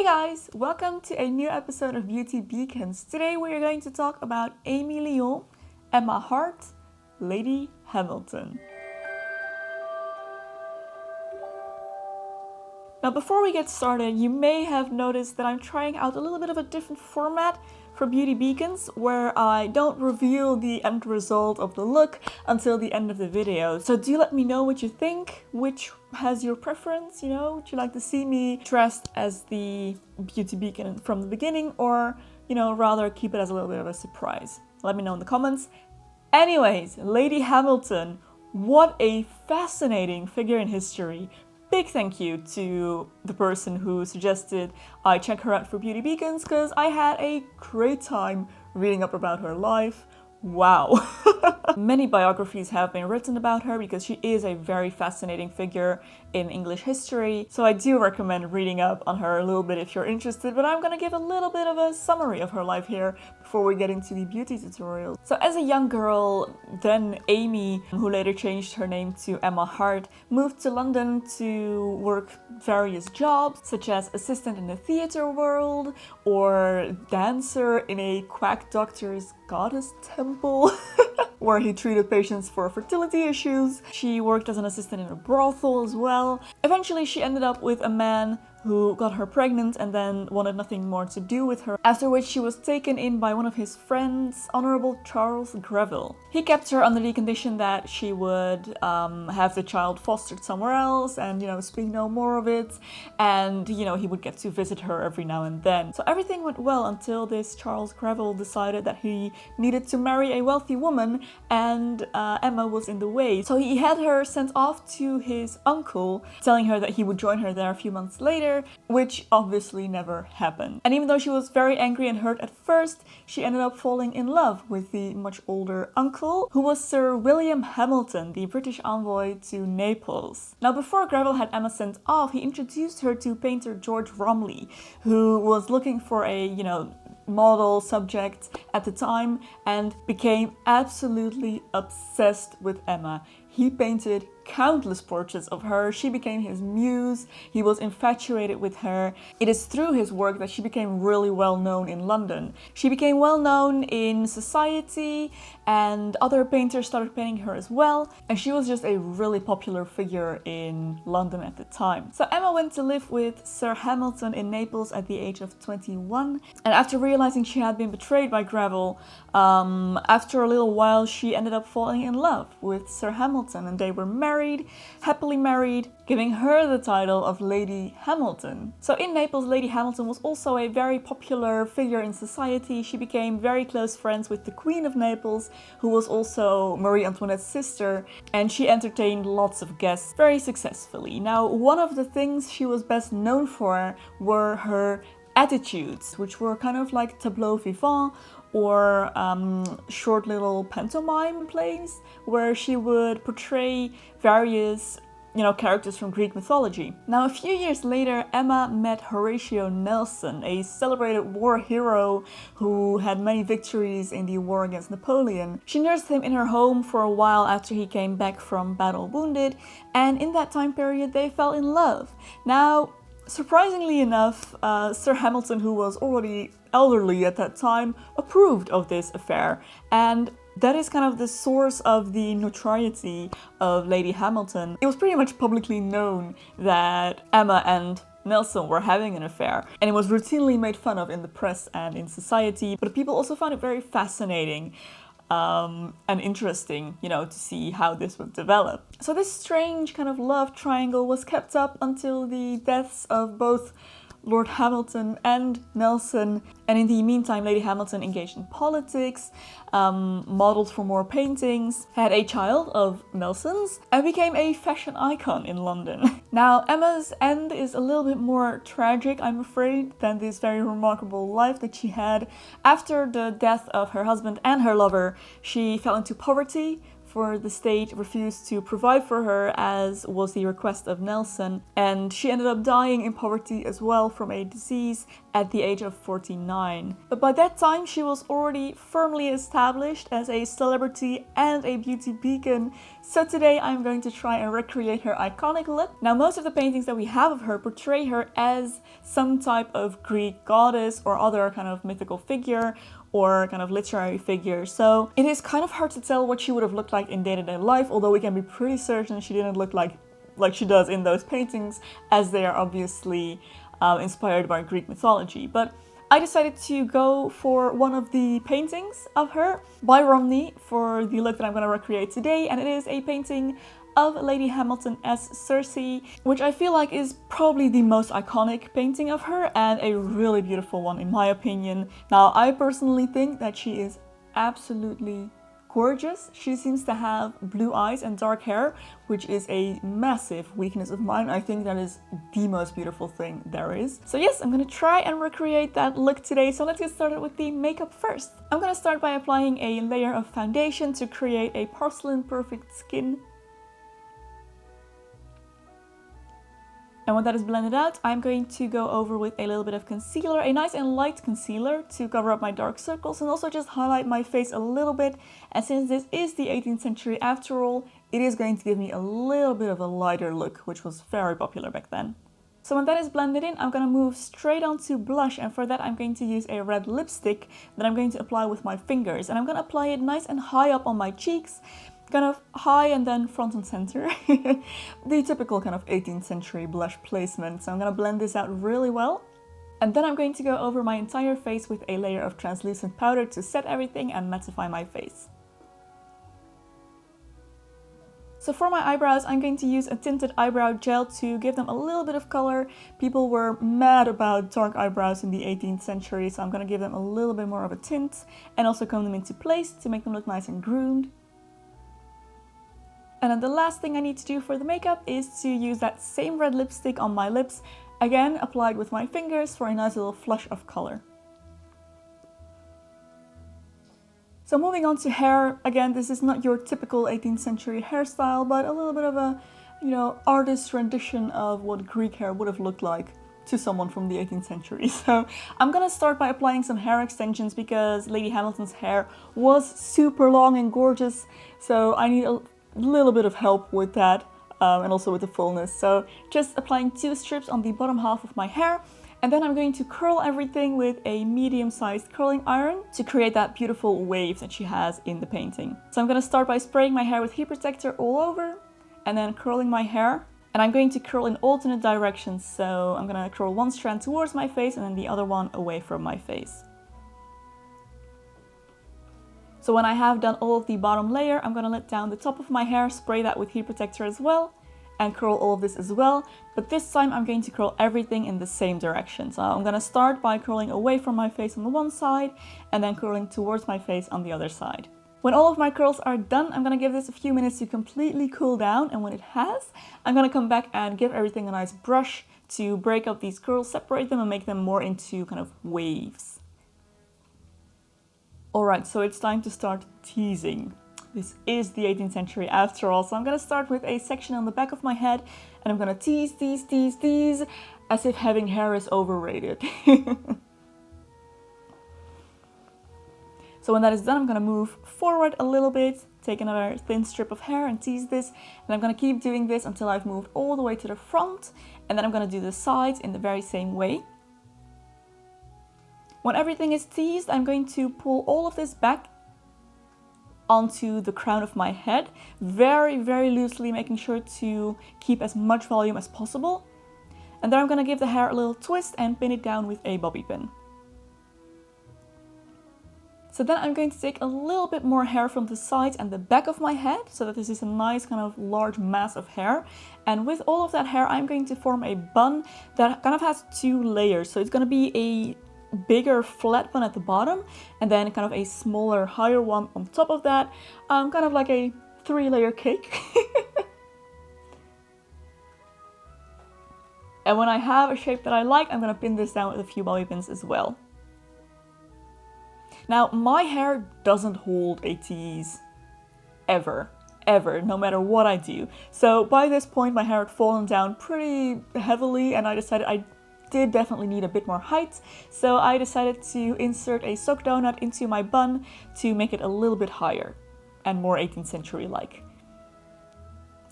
Hey guys, welcome to a new episode of Beauty Beacons. Today we are going to talk about Amy Lyon, Emma Hart, Lady Hamilton. Now before we get started, you may have noticed that I'm trying out a little bit of a different format for Beauty Beacons, where I don't reveal the end result of the look until the end of the video. So do let me know what you think, which has your preference, would you like to see me dressed as the Beauty Beacon from the beginning, or, rather keep it as a little bit of a surprise? Let me know in the comments. Anyways, Lady Hamilton, what a fascinating figure in history. Big thank you to the person who suggested I check her out for Beauty Beacons, because I had a great time reading up about her life. Wow. Many biographies have been written about her because she is a very fascinating figure in English history. So I do recommend reading up on her a little bit if you're interested, but I'm gonna give a little bit of a summary of her life here before we get into the beauty tutorial. So as a young girl, then Amy, who later changed her name to Emma Hart, moved to London to work various jobs, such as assistant in the theatre world or dancer in a quack doctor's goddess temple where he treated patients for fertility issues. She worked as an assistant in a brothel as well. Eventually she ended up with a man who got her pregnant and then wanted nothing more to do with her, after which she was taken in by one of his friends, Honourable Charles Greville. He kept her under the condition that she would have the child fostered somewhere else and, speak no more of it, and, he would get to visit her every now and then. So everything went well until this Charles Greville decided that he needed to marry a wealthy woman, and Emma was in the way. So he had her sent off to his uncle, telling her that he would join her there a few months later, which obviously never happened. And even though she was very angry and hurt at first, she ended up falling in love with the much older uncle, who was Sir William Hamilton, the British envoy to Naples. Now before Greville had Emma sent off, he introduced her to painter George Romney, who was looking for a, model subject at the time and became absolutely obsessed with Emma. He painted countless portraits of her. She became his muse. He was infatuated with her. It is through his work that she became really well known in London. She became well known in society, and other painters started painting her as well, and she was just a really popular figure in London at the time. So Emma went to live with Sir Hamilton in Naples at the age of 21, and after realizing she had been betrayed by Greville, after a little while she ended up falling in love with Sir Hamilton, and they were happily married, giving her the title of Lady Hamilton. So in Naples, Lady Hamilton was also a very popular figure in society. She became very close friends with the Queen of Naples, who was also Marie Antoinette's sister, and she entertained lots of guests very successfully. Now, one of the things she was best known for were her attitudes, which were kind of like tableau vivant, or short little pantomime plays where she would portray various characters from Greek mythology. Now a few years later, Emma met Horatio Nelson, a celebrated war hero who had many victories in the war against Napoleon. She nursed him in her home for a while after he came back from battle wounded, and in that time period they fell in love. Now, surprisingly enough, Sir Hamilton, who was already elderly at that time, approved of this affair, and that is kind of the source of the notoriety of Lady Hamilton. It was pretty much publicly known that Emma and Nelson were having an affair, and it was routinely made fun of in the press and in society, but people also found it very fascinating and interesting, to see how this would develop. So this strange kind of love triangle was kept up until the deaths of both Lord Hamilton and Nelson, and in the meantime Lady Hamilton engaged in politics, modeled for more paintings, had a child of Nelson's, and became a fashion icon in London. Now Emma's end is a little bit more tragic, I'm afraid, than this very remarkable life that she had. After the death of her husband and her lover, she fell into poverty for the state refused to provide for her, as was the request of Nelson, and she ended up dying in poverty as well from a disease at the age of 49. But by that time she was already firmly established as a celebrity and a beauty beacon, so today I'm going to try and recreate her iconic look. Now most of the paintings that we have of her portray her as some type of Greek goddess or other kind of mythical figure or kind of literary figure, so it is kind of hard to tell what she would have looked like in day-to-day life, although we can be pretty certain she didn't look like she does in those paintings, as they are obviously inspired by Greek mythology. But I decided to go for one of the paintings of her by Romney for the look that I'm going to recreate today, and it is a painting of Lady Hamilton as Circe, which I feel like is probably the most iconic painting of her and a really beautiful one in my opinion. Now I personally think that she is absolutely gorgeous. She seems to have blue eyes and dark hair, which is a massive weakness of mine. I think that is the most beautiful thing there is. So yes, I'm gonna try and recreate that look today. So let's get started with the makeup first. I'm gonna start by applying a layer of foundation to create a porcelain perfect skin. And when that is blended out, I'm going to go over with a little bit of concealer, a nice and light concealer to cover up my dark circles and also just highlight my face a little bit. And since this is the 18th century after all, it is going to give me a little bit of a lighter look, which was very popular back then. So when that is blended in, I'm going to move straight onto blush, and for that I'm going to use a red lipstick that I'm going to apply with my fingers. And I'm going to apply it nice and high up on my cheeks, kind of high and then front and center. The typical kind of 18th century blush placement. So I'm going to blend this out really well. And then I'm going to go over my entire face with a layer of translucent powder to set everything and mattify my face. So for my eyebrows, I'm going to use a tinted eyebrow gel to give them a little bit of color. People were mad about dark eyebrows in the 18th century, so I'm going to give them a little bit more of a tint and also comb them into place to make them look nice and groomed. And then the last thing I need to do for the makeup is to use that same red lipstick on my lips, again applied with my fingers for a nice little flush of color. So moving on to hair, again this is not your typical 18th century hairstyle, but a little bit of a, artist's rendition of what Greek hair would have looked like to someone from the 18th century. So I'm gonna start by applying some hair extensions because Lady Hamilton's hair was super long and gorgeous, so I need a little bit of help with that and also with the fullness. So just applying 2 strips on the bottom half of my hair, and then I'm going to curl everything with a medium-sized curling iron to create that beautiful wave that she has in the painting. So I'm going to start by spraying my hair with heat protector all over and then curling my hair. And I'm going to curl in alternate directions, so I'm going to curl one strand towards my face and then the other one away from my face. So when I have done all of the bottom layer, I'm going to let down the top of my hair, spray that with heat protector as well, and curl all of this as well. But this time I'm going to curl everything in the same direction. So I'm going to start by curling away from my face on the one side, and then curling towards my face on the other side. When all of my curls are done, I'm going to give this a few minutes to completely cool down, and when it has, I'm going to come back and give everything a nice brush to break up these curls, separate them, and make them more into kind of waves. Alright, so it's time to start teasing. This is the 18th century after all, so I'm going to start with a section on the back of my head, and I'm going to tease, as if having hair is overrated. So when that is done, I'm going to move forward a little bit, take another thin strip of hair and tease this, and I'm going to keep doing this until I've moved all the way to the front, and then I'm going to do the sides in the very same way. When everything is teased, I'm going to pull all of this back onto the crown of my head, very, very loosely, making sure to keep as much volume as possible. And then I'm going to give the hair a little twist and pin it down with a bobby pin. So then I'm going to take a little bit more hair from the sides and the back of my head, so that this is a nice kind of large mass of hair. And with all of that hair, I'm going to form a bun that kind of has 2 layers. So it's going to be a bigger flat one at the bottom, and then kind of a smaller, higher one on top of that. Kind of like a 3-layer cake. And when I have a shape that I like, I'm going to pin this down with a few bobby pins as well. Now, my hair doesn't hold a tease, ever. ever, no matter what I do. So by this point my hair had fallen down pretty heavily, and I decided I did definitely need a bit more height, so I decided to insert a sock donut into my bun to make it a little bit higher and more 18th century like.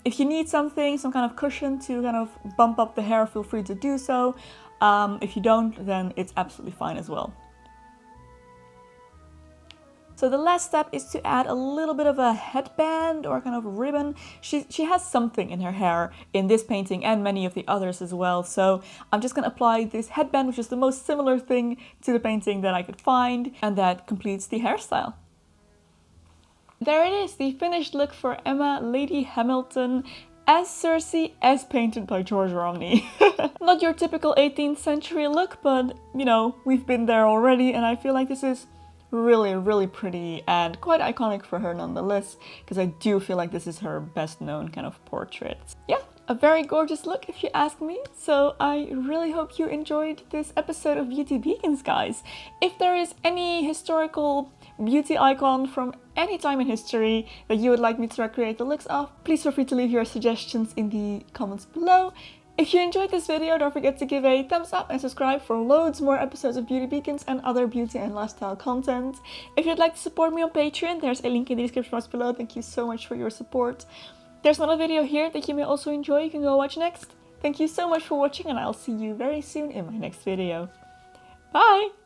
If you need something, some kind of cushion to kind of bump up the hair, feel free to do so. If you don't, then it's absolutely fine as well. So the last step is to add a little bit of a headband or kind of ribbon. She has something in her hair in this painting and many of the others as well. So I'm just going to apply this headband, which is the most similar thing to the painting that I could find, and that completes the hairstyle. There it is, the finished look for Emma Lady Hamilton as Cersei, as painted by George Romney. Not your typical 18th century look, but you know, we've been there already, and I feel like this is really pretty and quite iconic for her nonetheless, because I do feel like this is her best known kind of portrait. Yeah, a very gorgeous look if you ask me. So I really hope you enjoyed this episode of Beauty Beacons, guys. If there is any historical beauty icon from any time in history that you would like me to recreate the looks of, please feel free to leave your suggestions in the comments below. If you enjoyed this video, don't forget to give a thumbs up and subscribe for loads more episodes of Beauty Beacons and other beauty and lifestyle content. If you'd like to support me on Patreon, there's a link in the description box below. Thank you so much for your support. There's another video here that you may also enjoy, you can go watch next. Thank you so much for watching, and I'll see you very soon in my next video. Bye!